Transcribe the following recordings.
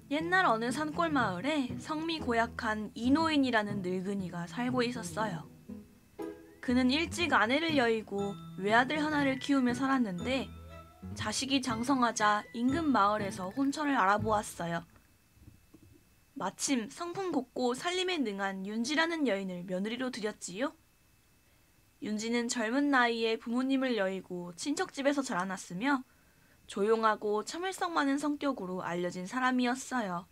옛날 어느 산골 마을에 성미 고약한 이노인이라는 늙은이가 살고 있었어요. 그는 일찍 아내를 여의고 외아들 하나를 키우며 살았는데 자식이 장성하자 인근 마을에서 혼처를 알아보았어요. 마침 성품 곱고 살림에 능한 윤지라는 여인을 며느리로 들였지요. 윤지는 젊은 나이에 부모님을 여의고 친척집에서 자라났으며 조용하고 참을성 많은 성격으로 알려진 사람이었어요.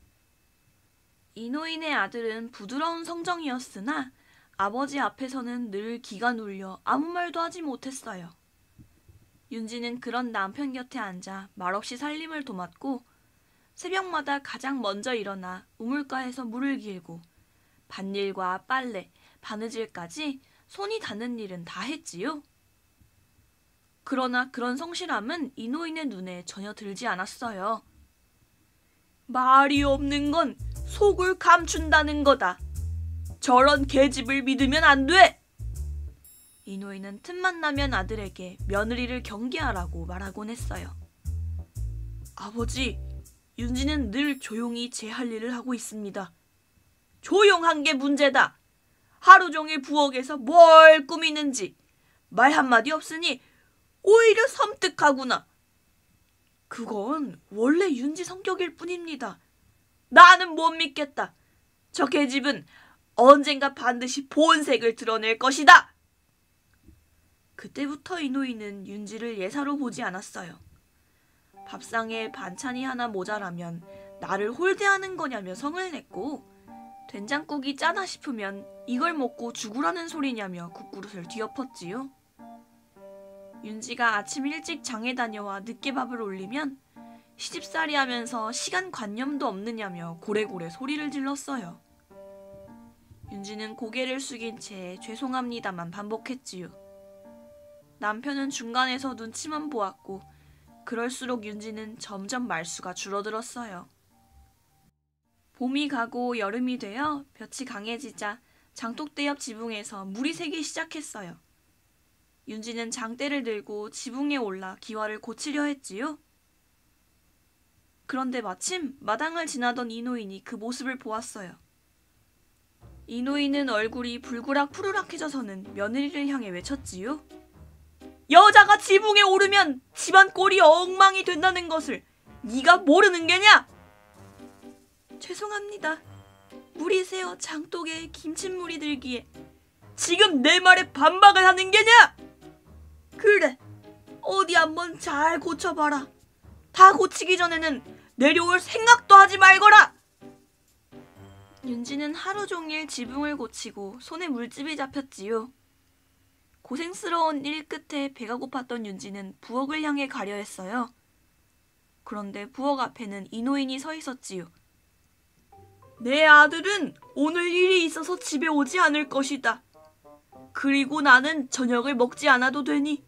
이노인의 아들은 부드러운 성정이었으나 아버지 앞에서는 늘 기가 눌려 아무 말도 하지 못했어요. 윤지는 그런 남편 곁에 앉아 말없이 살림을 도맡고 새벽마다 가장 먼저 일어나 우물가에서 물을 길고 밭일과 빨래, 바느질까지 손이 닿는 일은 다 했지요. 그러나 그런 성실함은 이노인의 눈에 전혀 들지 않았어요. 말이 없는 건 속을 감춘다는 거다. 저런 계집을 믿으면 안 돼! 이노인은 틈만 나면 아들에게 며느리를 경계하라고 말하곤 했어요. 아버지, 윤지는 늘 조용히 제 할 일을 하고 있습니다. 조용한 게 문제다. 하루 종일 부엌에서 뭘 꾸미는지 말 한마디 없으니 오히려 섬뜩하구나. 그건 원래 윤지 성격일 뿐입니다. 나는 못 믿겠다. 저 계집은 언젠가 반드시 본색을 드러낼 것이다. 그때부터 이노인은 윤지를 예사로 보지 않았어요. 밥상에 반찬이 하나 모자라면 나를 홀대하는 거냐며 성을 냈고 된장국이 짜다 싶으면 이걸 먹고 죽으라는 소리냐며 국그릇을 뒤엎었지요. 윤지가 아침 일찍 장에 다녀와 늦게 밥을 올리면 시집살이 하면서 시간관념도 없느냐며 고래고래 소리를 질렀어요. 윤지는 고개를 숙인 채 죄송합니다만 반복했지요. 남편은 중간에서 눈치만 보았고 그럴수록 윤지는 점점 말수가 줄어들었어요. 봄이 가고 여름이 되어 볕이 강해지자 장독대 옆 지붕에서 물이 새기 시작했어요. 윤지는 장대를 들고 지붕에 올라 기와를 고치려 했지요. 그런데 마침 마당을 지나던 이노인이 그 모습을 보았어요. 이노인은 얼굴이 불그락 푸르락해져서는 며느리를 향해 외쳤지요. 여자가 지붕에 오르면 집안 꼴이 엉망이 된다는 것을 네가 모르는 게냐? 죄송합니다. 물이 새어 장독에 김칫물이 들기에 지금 내 말에 반박을 하는 게냐? 그래, 어디 한번 잘 고쳐봐라. 다 고치기 전에는 내려올 생각도 하지 말거라. 윤지는 하루 종일 지붕을 고치고 손에 물집이 잡혔지요. 고생스러운 일 끝에 배가 고팠던 윤지는 부엌을 향해 가려 했어요. 그런데 부엌 앞에는 이노인이 서 있었지요. 내 아들은 오늘 일이 있어서 집에 오지 않을 것이다. 그리고 나는 저녁을 먹지 않아도 되니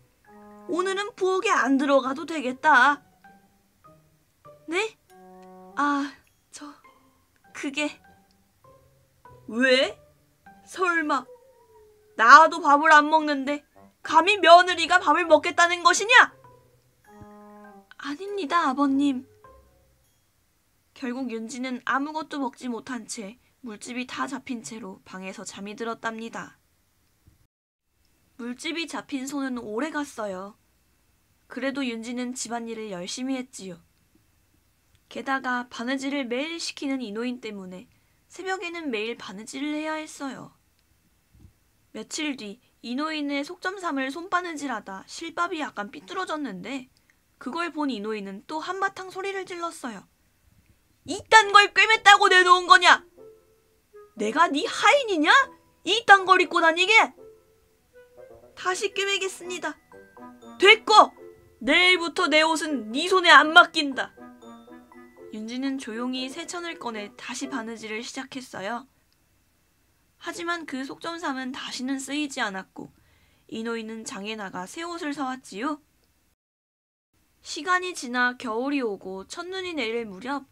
오늘은 부엌에 안 들어가도 되겠다. 네? 그게... 왜? 설마 나도 밥을 안 먹는데 감히 며느리가 밥을 먹겠다는 것이냐? 아닙니다, 아버님. 결국 윤지는 아무것도 먹지 못한 채 물집이 다 잡힌 채로 방에서 잠이 들었답니다. 물집이 잡힌 손은 오래 갔어요. 그래도 윤지는 집안일을 열심히 했지요. 게다가 바느질을 매일 시키는 이노인 때문에 새벽에는 매일 바느질을 해야 했어요. 며칠 뒤 이노인의 속점삼을 손바느질하다 실밥이 약간 삐뚤어졌는데 그걸 본 이노인은 또 한바탕 소리를 질렀어요. 이딴 걸 꿰맸다고 내놓은 거냐? 내가 네 하인이냐? 이딴 걸 입고 다니게? 다시 꿰매겠습니다. 됐고! 내일부터 내 옷은 네 손에 안 맡긴다. 윤지는 조용히 새천을 꺼내 다시 바느질을 시작했어요. 하지만 그 속점삼은 다시는 쓰이지 않았고 이노인은 장에 나가 새 옷을 사왔지요. 시간이 지나 겨울이 오고 첫눈이 내릴 무렵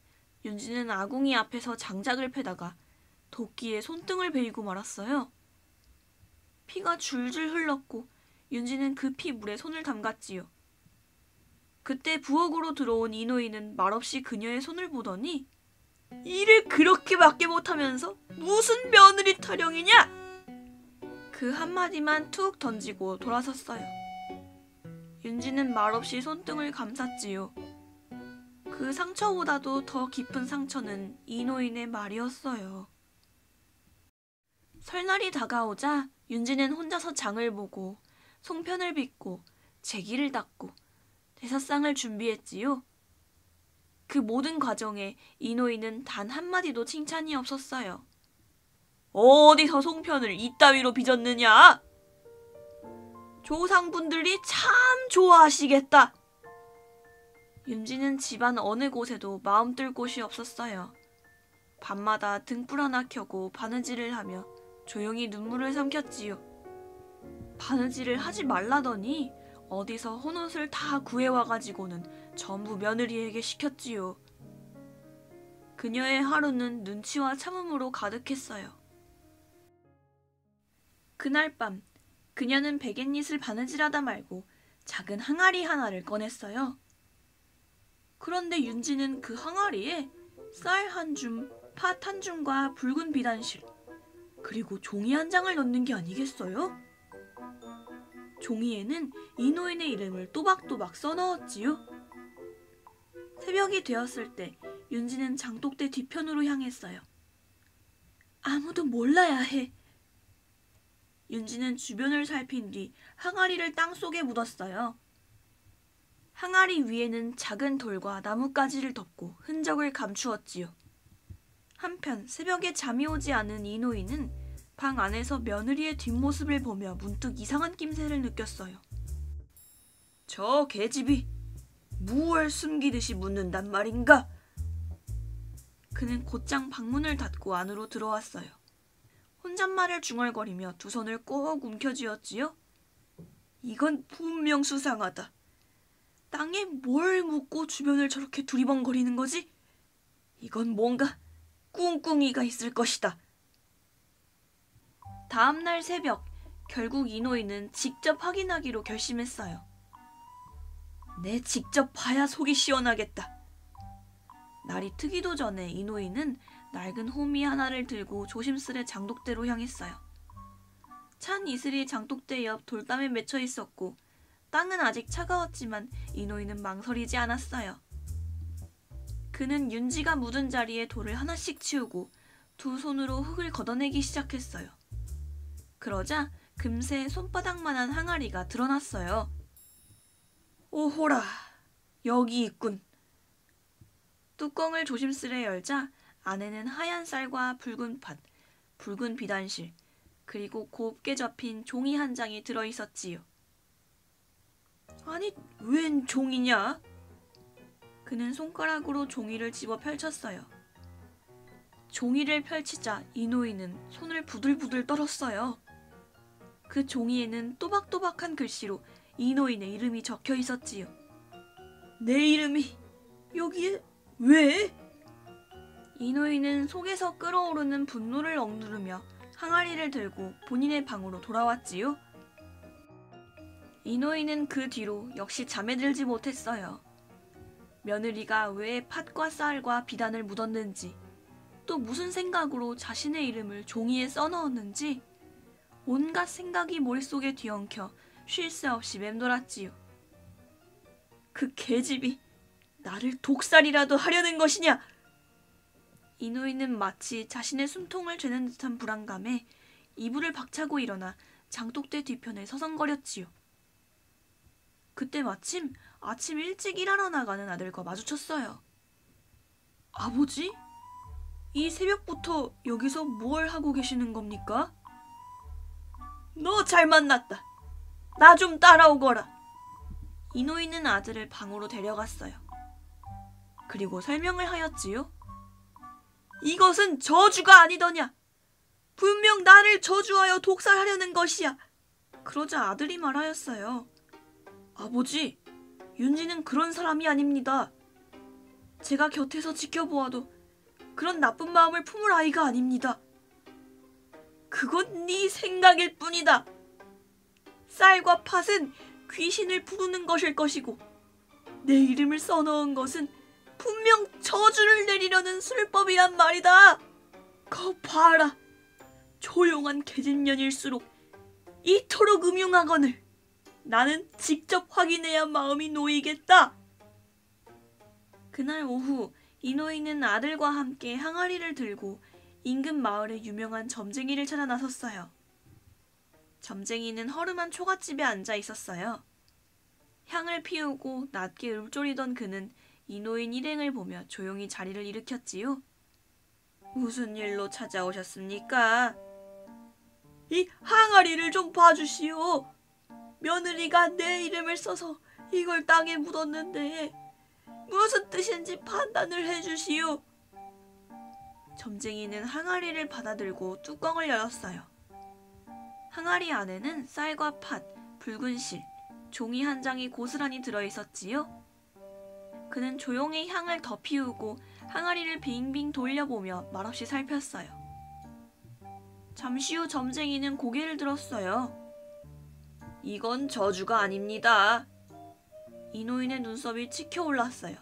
윤지는 아궁이 앞에서 장작을 패다가 도끼에 손등을 베이고 말았어요. 피가 줄줄 흘렀고 윤지는 급히 물에 손을 담갔지요. 그때 부엌으로 들어온 이노인은 말없이 그녀의 손을 보더니 일을 그렇게밖에 못하면서 무슨 며느리 타령이냐? 그 한마디만 툭 던지고 돌아섰어요. 윤지는 말없이 손등을 감쌌지요. 그 상처보다도 더 깊은 상처는 이노인의 말이었어요. 설날이 다가오자 윤지는 혼자서 장을 보고 송편을 빚고 제기를 닦고 제사상을 준비했지요. 그 모든 과정에 이노인은 단 한마디도 칭찬이 없었어요. 어디서 송편을 이따위로 빚었느냐? 조상분들이 참 좋아하시겠다. 윤지는 집안 어느 곳에도 마음 뜰 곳이 없었어요. 밤마다 등불 하나 켜고 바느질을 하며 조용히 눈물을 삼켰지요. 바느질을 하지 말라더니 어디서 헌옷을 다 구해와가지고는 전부 며느리에게 시켰지요. 그녀의 하루는 눈치와 참음으로 가득했어요. 그날 밤 그녀는 베갯잎을 바느질하다 말고 작은 항아리 하나를 꺼냈어요. 그런데 윤지는 그 항아리에 쌀 한 줌, 팥 한 줌과 붉은 비단실, 그리고 종이 한 장을 넣는 게 아니겠어요? 종이에는 이노인의 이름을 또박또박 써넣었지요. 새벽이 되었을 때 윤지는 장독대 뒤편으로 향했어요. 아무도 몰라야 해. 윤지는 주변을 살핀 뒤 항아리를 땅속에 묻었어요. 항아리 위에는 작은 돌과 나뭇가지를 덮고 흔적을 감추었지요. 한편 새벽에 잠이 오지 않은 이노인은 방 안에서 며느리의 뒷모습을 보며 문득 이상한 낌새를 느꼈어요. 저 계집이 무얼 숨기듯이 묻는단 말인가? 그는 곧장 방문을 닫고 안으로 들어왔어요. 혼잣말을 중얼거리며 두 손을 꼭 움켜쥐었지요. 이건 분명 수상하다. 땅에 뭘 묻고 주변을 저렇게 두리번거리는 거지? 이건 뭔가 꿍꿍이가 있을 것이다. 다음날 새벽, 결국 이노인은 직접 확인하기로 결심했어요. 내 직접 봐야 속이 시원하겠다. 날이 트기도 전에 이노인은 낡은 호미 하나를 들고 조심스레 장독대로 향했어요. 찬 이슬이 장독대 옆 돌담에 맺혀 있었고 땅은 아직 차가웠지만 이노인은 망설이지 않았어요. 그는 윤지가 묻은 자리에 돌을 하나씩 치우고 두 손으로 흙을 걷어내기 시작했어요. 그러자 금세 손바닥만한 항아리가 드러났어요. 오호라, 여기 있군. 뚜껑을 조심스레 열자 안에는 하얀 쌀과 붉은 팥, 붉은 비단실, 그리고 곱게 접힌 종이 한 장이 들어있었지요. 아니, 웬 종이냐? 그는 손가락으로 종이를 집어 펼쳤어요. 종이를 펼치자 이노인은 손을 부들부들 떨었어요. 그 종이에는 또박또박한 글씨로 이노인의 이름이 적혀 있었지요. 내 이름이 여기에 왜? 이노인은 속에서 끓어오르는 분노를 억누르며 항아리를 들고 본인의 방으로 돌아왔지요. 이노인은 그 뒤로 역시 잠에 들지 못했어요. 며느리가 왜 팥과 쌀과 비단을 묻었는지, 또 무슨 생각으로 자신의 이름을 종이에 써넣었는지 온갖 생각이 머릿속에 뒤엉켜 쉴 새 없이 맴돌았지요. 그 계집이 나를 독살이라도 하려는 것이냐? 이노인은 마치 자신의 숨통을 죄는 듯한 불안감에 이불을 박차고 일어나 장독대 뒤편에 서성거렸지요. 그때 마침 아침 일찍 일하러 나가는 아들과 마주쳤어요. 아버지? 이 새벽부터 여기서 뭘 하고 계시는 겁니까? 너 잘 만났다. 나 좀 따라오거라. 이노인은 아들을 방으로 데려갔어요. 그리고 설명을 하였지요. 이것은 저주가 아니더냐. 분명 나를 저주하여 독살하려는 것이야. 그러자 아들이 말하였어요. 아버지, 윤지는 그런 사람이 아닙니다. 제가 곁에서 지켜보아도 그런 나쁜 마음을 품을 아이가 아닙니다. 그건 네 생각일 뿐이다. 쌀과 팥은 귀신을 부르는 것일 것이고 내 이름을 써넣은 것은 분명 저주를 내리려는 술법이란 말이다. 거 봐라. 조용한 계집년일수록 이토록 음흉하거늘 나는 직접 확인해야 마음이 놓이겠다. 그날 오후 이노이는 아들과 함께 항아리를 들고 인근 마을의 유명한 점쟁이를 찾아 나섰어요. 점쟁이는 허름한 초가집에 앉아 있었어요. 향을 피우고 낮게 읊조리던 그는 이노인 일행을 보며 조용히 자리를 일으켰지요. 무슨 일로 찾아오셨습니까? 이 항아리를 좀 봐주시오. 며느리가 내 이름을 써서 이걸 땅에 묻었는데 무슨 뜻인지 판단을 해주시오. 점쟁이는 항아리를 받아들고 뚜껑을 열었어요. 항아리 안에는 쌀과 팥, 붉은 실, 종이 한 장이 고스란히 들어있었지요. 그는 조용히 향을 더 피우고 항아리를 빙빙 돌려보며 말없이 살폈어요. 잠시 후 점쟁이는 고개를 들었어요. 이건 저주가 아닙니다. 이노인의 눈썹이 치켜올랐어요.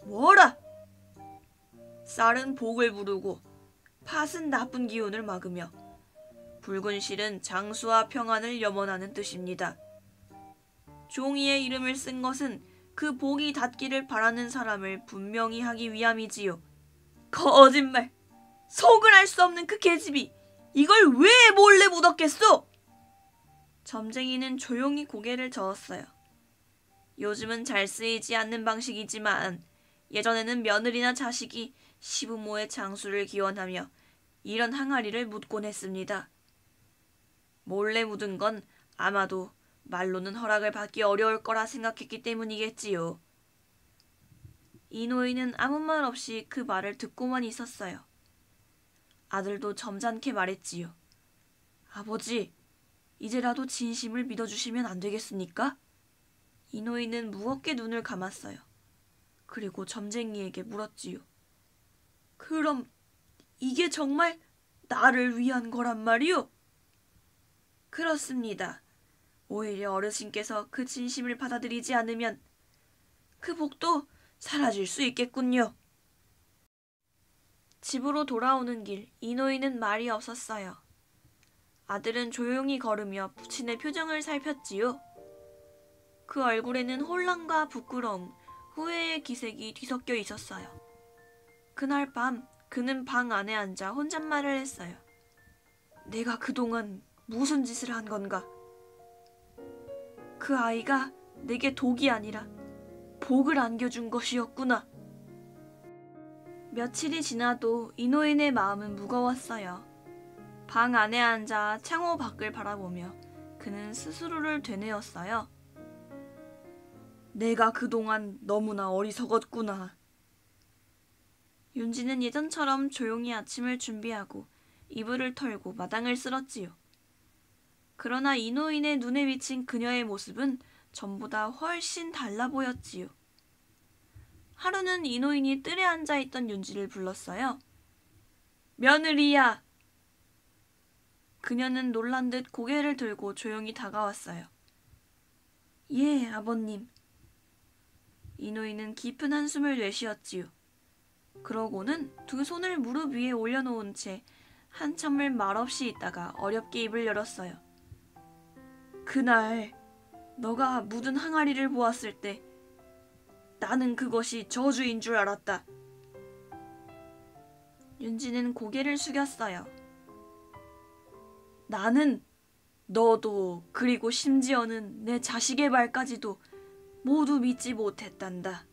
뭐라? 쌀은 복을 부르고 팥은 나쁜 기운을 막으며 붉은 실은 장수와 평안을 염원하는 뜻입니다. 종이에 이름을 쓴 것은 그 복이 닿기를 바라는 사람을 분명히 하기 위함이지요. 거짓말! 속을 알 수 없는 그 계집이 이걸 왜 몰래 묻었겠소? 점쟁이는 조용히 고개를 저었어요. 요즘은 잘 쓰이지 않는 방식이지만 예전에는 며느리나 자식이 시부모의 장수를 기원하며 이런 항아리를 묻곤 했습니다. 몰래 묻은 건 아마도 말로는 허락을 받기 어려울 거라 생각했기 때문이겠지요. 이노이는 아무 말 없이 그 말을 듣고만 있었어요. 아들도 점잖게 말했지요. 아버지, 이제라도 진심을 믿어주시면 안 되겠습니까? 이노이는 무겁게 눈을 감았어요. 그리고 점쟁이에게 물었지요. 그럼 이게 정말 나를 위한 거란 말이오? 그렇습니다. 오히려 어르신께서 그 진심을 받아들이지 않으면 그 복도 사라질 수 있겠군요. 집으로 돌아오는 길 이노이는 말이 없었어요. 아들은 조용히 걸으며 부친의 표정을 살폈지요. 그 얼굴에는 혼란과 부끄러움, 후회의 기색이 뒤섞여 있었어요. 그날 밤 그는 방 안에 앉아 혼잣말을 했어요. 내가 그동안 무슨 짓을 한 건가? 그 아이가 내게 독이 아니라 복을 안겨준 것이었구나. 며칠이 지나도 이노인의 마음은 무거웠어요. 방 안에 앉아 창호 밖을 바라보며 그는 스스로를 되뇌었어요. 내가 그동안 너무나 어리석었구나. 윤지는 예전처럼 조용히 아침을 준비하고 이불을 털고 마당을 쓸었지요. 그러나 이노인의 눈에 비친 그녀의 모습은 전보다 훨씬 달라 보였지요. 하루는 이노인이 뜰에 앉아있던 윤지를 불렀어요. 며느리야! 그녀는 놀란 듯 고개를 들고 조용히 다가왔어요. 예, 아버님. 이노인은 깊은 한숨을 내쉬었지요. 그러고는 두 손을 무릎 위에 올려놓은 채 한참을 말없이 있다가 어렵게 입을 열었어요. 그날 너가 묻은 항아리를 보았을 때 나는 그것이 저주인 줄 알았다. 윤지는 고개를 숙였어요. 나는 너도 그리고 심지어는 내 자식의 말까지도 모두 믿지 못했단다.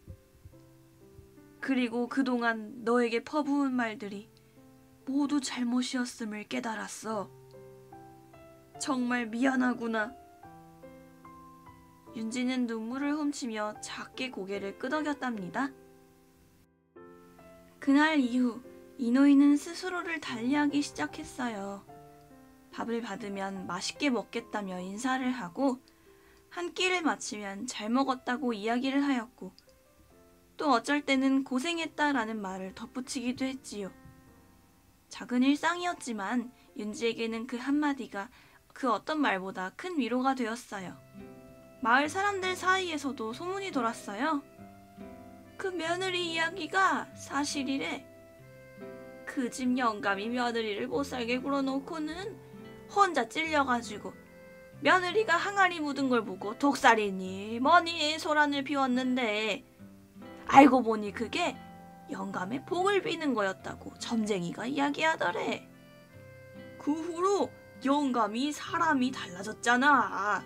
그리고 그동안 너에게 퍼부은 말들이 모두 잘못이었음을 깨달았어. 정말 미안하구나. 윤지는 눈물을 훔치며 작게 고개를 끄덕였답니다. 그날 이후 이노이는 스스로를 달리하기 시작했어요. 밥을 받으면 맛있게 먹겠다며 인사를 하고 한 끼를 마치면 잘 먹었다고 이야기를 하였고 또 어쩔 때는 고생했다라는 말을 덧붙이기도 했지요. 작은 일상이었지만 윤지에게는 그 한마디가 그 어떤 말보다 큰 위로가 되었어요. 마을 사람들 사이에서도 소문이 돌았어요. 그 며느리 이야기가 사실이래. 그 집 영감이 며느리를 못살게 굴어놓고는 혼자 찔려가지고 며느리가 항아리 묻은 걸 보고 독살이니 뭐니 소란을 피웠는데 알고 보니 그게 영감의 복을 비는 거였다고 점쟁이가 이야기하더래. 그 후로 영감이 사람이 달라졌잖아.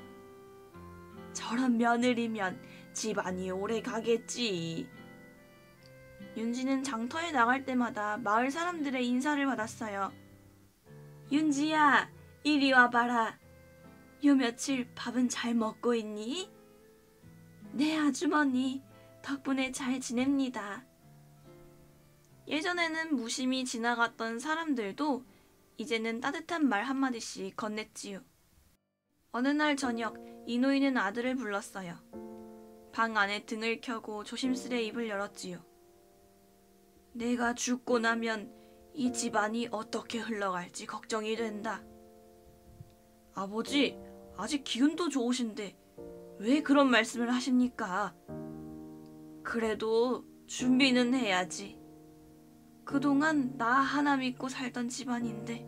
저런 며느리면 집안이 오래 가겠지. 윤지는 장터에 나갈 때마다 마을 사람들의 인사를 받았어요. 윤지야, 이리 와봐라. 요 며칠 밥은 잘 먹고 있니? 네, 아주머니. 덕분에 잘 지냅니다. 예전에는 무심히 지나갔던 사람들도 이제는 따뜻한 말 한마디씩 건넸지요. 어느 날 저녁, 이노이는 아들을 불렀어요. 방 안에 등을 켜고 조심스레 입을 열었지요. 내가 죽고 나면 이 집안이 어떻게 흘러갈지 걱정이 된다. 아버지, 아직 기운도 좋으신데 왜 그런 말씀을 하십니까? 그래도 준비는 해야지. 그동안 나 하나 믿고 살던 집안인데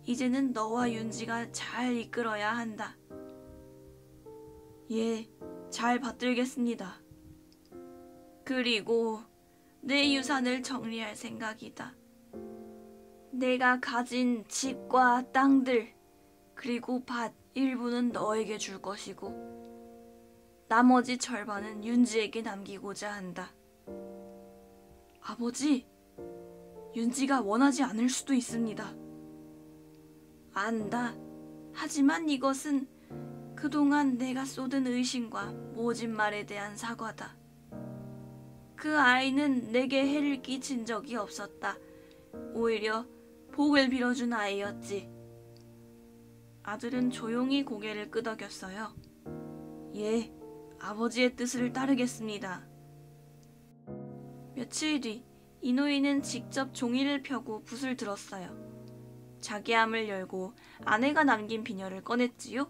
이제는 너와 윤지가 잘 이끌어야 한다. 예, 잘 받들겠습니다. 그리고 내 유산을 정리할 생각이다. 내가 가진 집과 땅들 그리고 밭 일부는 너에게 줄 것이고 나머지 절반은 윤지에게 남기고자 한다. 아버지, 윤지가 원하지 않을 수도 있습니다. 안다. 하지만 이것은 그동안 내가 쏟은 의심과 모진 말에 대한 사과다. 그 아이는 내게 해를 끼친 적이 없었다. 오히려 복을 빌어준 아이였지. 아들은 조용히 고개를 끄덕였어요. 예, 아버지의 뜻을 따르겠습니다. 며칠 뒤 이노이는 직접 종이를 펴고 붓을 들었어요. 자기함을 열고 아내가 남긴 비녀를 꺼냈지요.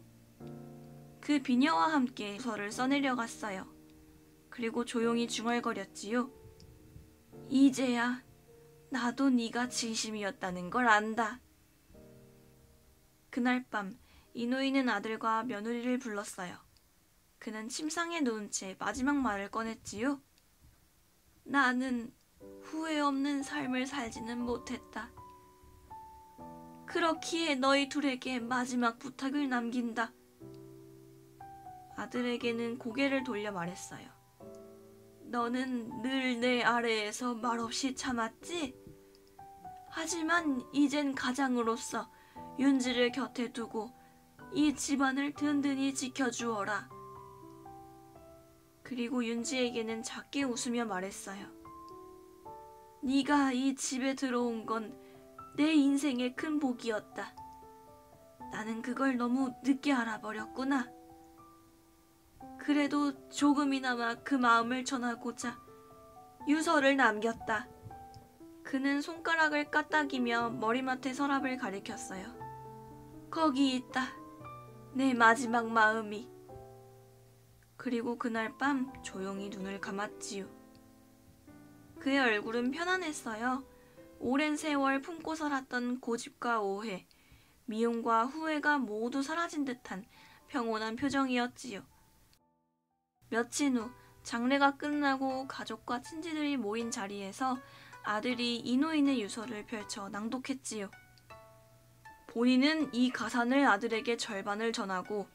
그 비녀와 함께 유서를 써내려 갔어요. 그리고 조용히 중얼거렸지요. 이제야 나도 네가 진심이었다는 걸 안다. 그날 밤 이노이는 아들과 며느리를 불렀어요. 그는 침상에 누운 채 마지막 말을 꺼냈지요. 나는 후회 없는 삶을 살지는 못했다. 그렇기에 너희 둘에게 마지막 부탁을 남긴다. 아들에게는 고개를 돌려 말했어요. 너는 늘 내 아래에서 말없이 참았지? 하지만 이젠 가장으로서 윤지를 곁에 두고 이 집안을 든든히 지켜주어라. 그리고 윤지에게는 작게 웃으며 말했어요. 네가 이 집에 들어온 건 내 인생의 큰 복이었다. 나는 그걸 너무 늦게 알아버렸구나. 그래도 조금이나마 그 마음을 전하고자 유서를 남겼다. 그는 손가락을 까딱이며 머리맡에 서랍을 가리켰어요. 거기 있다. 내 마지막 마음이. 그리고 그날 밤 조용히 눈을 감았지요. 그의 얼굴은 편안했어요. 오랜 세월 품고 살았던 고집과 오해, 미움과 후회가 모두 사라진 듯한 평온한 표정이었지요. 며칠 후 장례가 끝나고 가족과 친지들이 모인 자리에서 아들이 이노인의 유서를 펼쳐 낭독했지요. 본인은 이 가산을 아들에게 절반을 전하고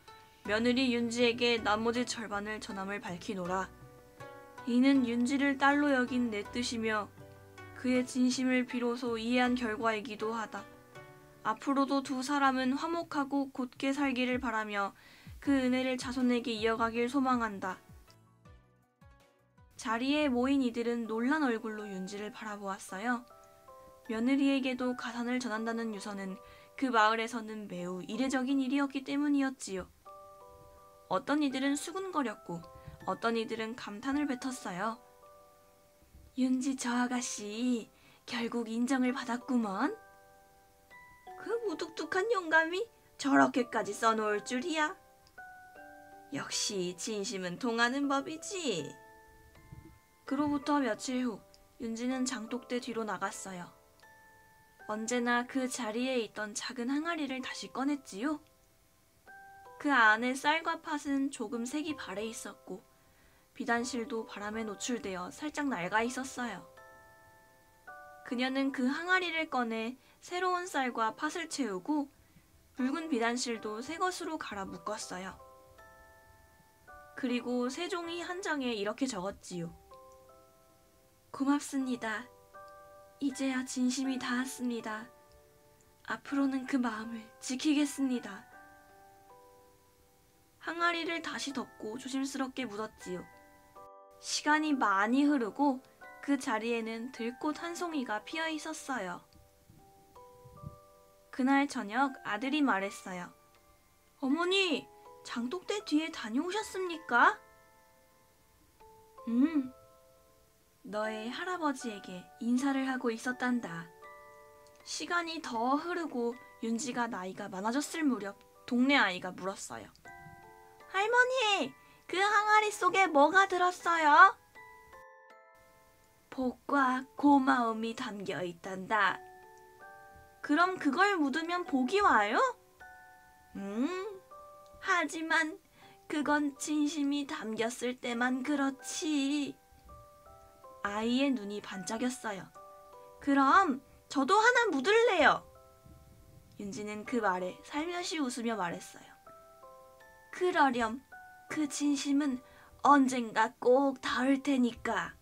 며느리 윤지에게 나머지 절반을 전함을 밝히노라. 이는 윤지를 딸로 여긴 내 뜻이며 그의 진심을 비로소 이해한 결과이기도 하다. 앞으로도 두 사람은 화목하고 곧게 살기를 바라며 그 은혜를 자손에게 이어가길 소망한다. 자리에 모인 이들은 놀란 얼굴로 윤지를 바라보았어요. 며느리에게도 가산을 전한다는 유서는 그 마을에서는 매우 이례적인 일이었기 때문이었지요. 어떤 이들은 수군거렸고 어떤 이들은 감탄을 뱉었어요. 윤지 저 아가씨 결국 인정을 받았구먼. 그 무뚝뚝한 영감이 저렇게까지 써놓을 줄이야. 역시 진심은 통하는 법이지. 그로부터 며칠 후 윤지는 장독대 뒤로 나갔어요. 언제나 그 자리에 있던 작은 항아리를 다시 꺼냈지요. 그 안에 쌀과 팥은 조금 색이 바래 있었고 비단실도 바람에 노출되어 살짝 낡아 있었어요. 그녀는 그 항아리를 꺼내 새로운 쌀과 팥을 채우고 붉은 비단실도 새 것으로 갈아 묶었어요. 그리고 새 종이 한 장에 이렇게 적었지요. 고맙습니다. 이제야 진심이 닿았습니다. 앞으로는 그 마음을 지키겠습니다. 항아리를 다시 덮고 조심스럽게 묻었지요. 시간이 많이 흐르고 그 자리에는 들꽃 한 송이가 피어 있었어요. 그날 저녁 아들이 말했어요. 어머니, 장독대 뒤에 다녀오셨습니까? 너의 할아버지에게 인사를 하고 있었단다. 시간이 더 흐르고 윤지가 나이가 많아졌을 무렵 동네 아이가 물었어요. 할머니, 그 항아리 속에 뭐가 들었어요? 복과 고마움이 담겨 있단다. 그럼 그걸 묻으면 복이 와요? 하지만 그건 진심이 담겼을 때만 그렇지. 아이의 눈이 반짝였어요. 그럼 저도 하나 묻을래요. 윤지는 그 말에 살며시 웃으며 말했어요. 그러렴. 그 진심은 언젠가 꼭 닿을 테니까.